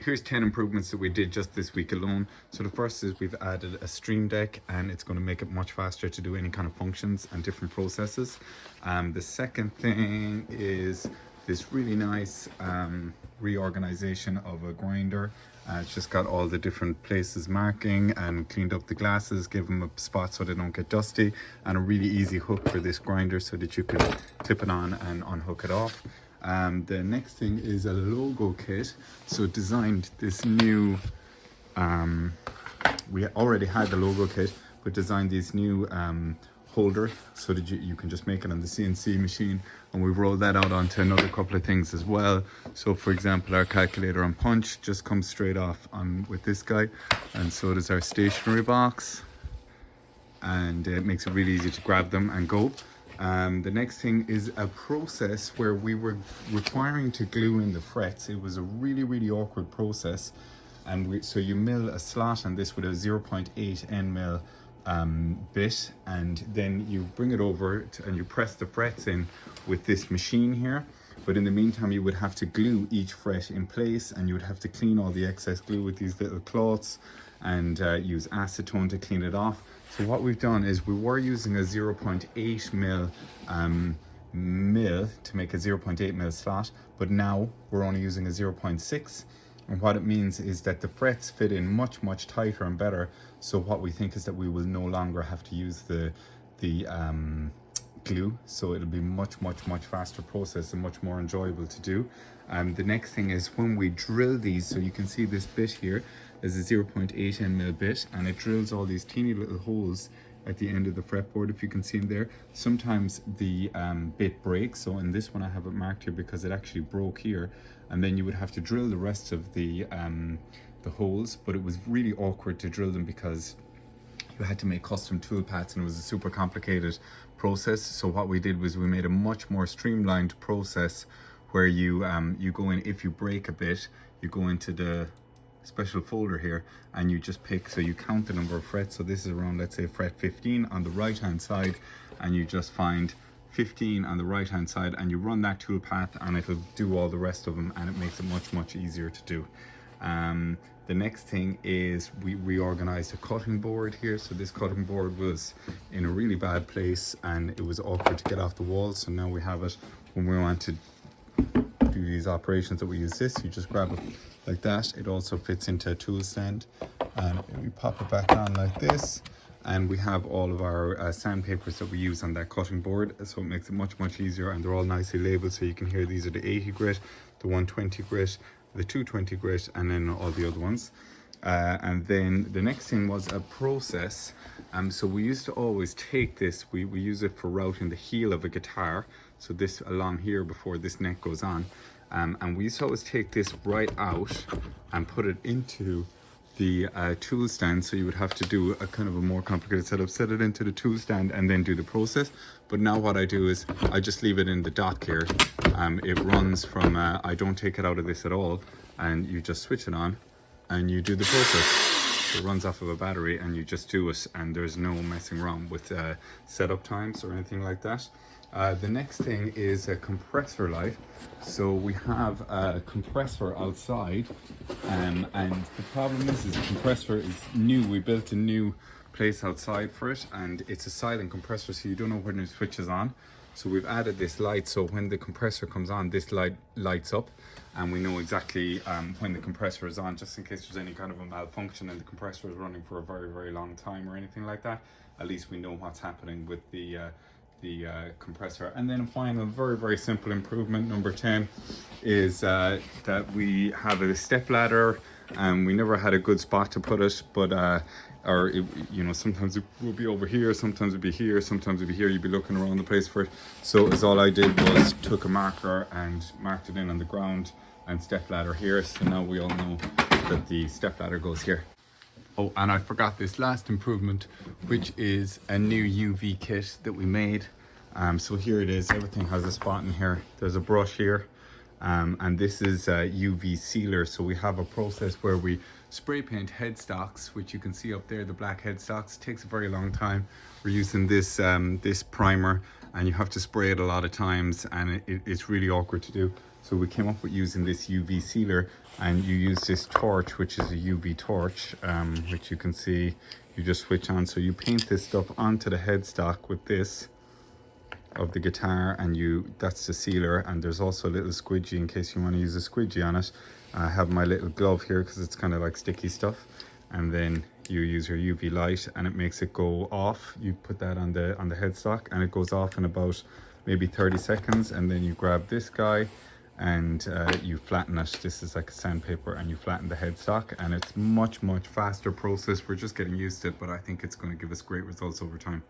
Here's 10 improvements that we did just this week alone. So the first is we've added a stream deck, and it's going to make it much faster to do any kind of functions and different processes. The second thing is this really nice reorganization of a grinder. It's just got all the different places marking and cleaned up the glasses, give them a spot so they don't get dusty, and a really easy hook for this grinder so that you can clip it on and unhook it off. The next thing is a logo kit. So designed this new, we already had the logo kit, but designed these new holder so that you can just make it on the CNC machine, and we've rolled that out onto another couple of things as well. So for example, our calculator and punch just comes straight off on with this guy, and so does our stationery box, and it makes it really easy to grab them and go. The next thing is a process where we were requiring to glue in the frets. It was a really awkward process, and so you mill a slot on this with a 0.8 N mil bit, and then you bring it over and you press the frets in with this machine here. But in the meantime, you would have to glue each fret in place, and you would have to clean all the excess glue with these little cloths and use acetone to clean it off. So what we've done is we were using a 0.8 mil to make a 0.8 mil slot, but now we're only using a 0.6. And what it means is that the frets fit in much tighter and better. So what we think is that we will no longer have to use the glue, so it'll be much faster process and much more enjoyable to do. The next thing is when we drill these, so you can see this bit here is a 0.8 N mil bit, and it drills all these teeny little holes at the end of the fretboard, if you can see them there. Sometimes the bit breaks, so in this one I have it marked here because it actually broke here, and then you would have to drill the rest of the holes, but it was really awkward to drill them because you had to make custom tool paths, and it was a super complicated process. So what we did was we made a much more streamlined process where you go in, if you break a bit, you go into the special folder here and you just pick, so you count the number of frets. So this is around, let's say, fret 15 on the right hand side, and you just find 15 on the right hand side and you run that tool path, and it'll do all the rest of them, and it makes it much easier to do. The next thing is we reorganized a cutting board here. So this cutting board was in a really bad place and it was awkward to get off the wall, so now we have it. When we want to do these operations that we use this, you just grab it like that. It also fits into a tool stand, and we pop it back on like this, and we have all of our sandpapers that we use on that cutting board, so it makes it much easier, and they're all nicely labeled, so you can hear these are the 80 grit, the 120 grit, the 220 grit, and then all the other ones. And then the next thing was a process. So we used to always take this, we use it for routing the heel of a guitar, so this along here before this neck goes on, and we used to always take this right out and put it into the tool stand. So you would have to do a kind of a more complicated setup, set it into the tool stand and then do the process. But now what I do is I just leave it in the dock here. It runs from, I don't take it out of this at all, and you just switch it on and you do the process. It runs off of a battery and you just do it, and there's no messing around with setup times or anything like that. The next thing is a compressor light. So we have a compressor outside, and the problem is the compressor is new. We built a new place outside for it, and it's a silent compressor, so you don't know when it switches on. So we've added this light, so when the compressor comes on, this light lights up, and we know exactly when the compressor is on, just in case there's any kind of a malfunction and the compressor is running for a very long time or anything like that. At least we know what's happening with the compressor. And then a final very simple improvement, number 10, is that we have a step ladder, and we never had a good spot to put it, but sometimes it will be over here, sometimes it'll be here, sometimes it'll be here. You'd be looking around the place for it. So all I did was took a marker and marked it in on the ground, and step ladder here. So now we all know that the step ladder goes here. Oh, and I forgot this last improvement, which is a new UV kit that we made. So here it is, everything has a spot in here. There's a brush here, and this is a UV sealer. So we have a process where we spray paint headstocks, which you can see up there, the black headstocks. It takes a very long time. We're using this primer, and you have to spray it a lot of times, and it's really awkward to do. So we came up with using this UV sealer, and you use this torch, which is a UV torch, which you can see you just switch on. So you paint this stuff onto the headstock with this of the guitar, and that's the sealer. And there's also a little squidgy in case you want to use a squidgy on it. I have my little glove here because it's kind of like sticky stuff, and then you use your UV light and it makes it go off. You put that on the headstock and it goes off in about maybe 30 seconds, and then you grab this guy and you flatten it. This is like a sandpaper, and you flatten the headstock, and it's much faster process. We're just getting used to it, but I think it's going to give us great results over time.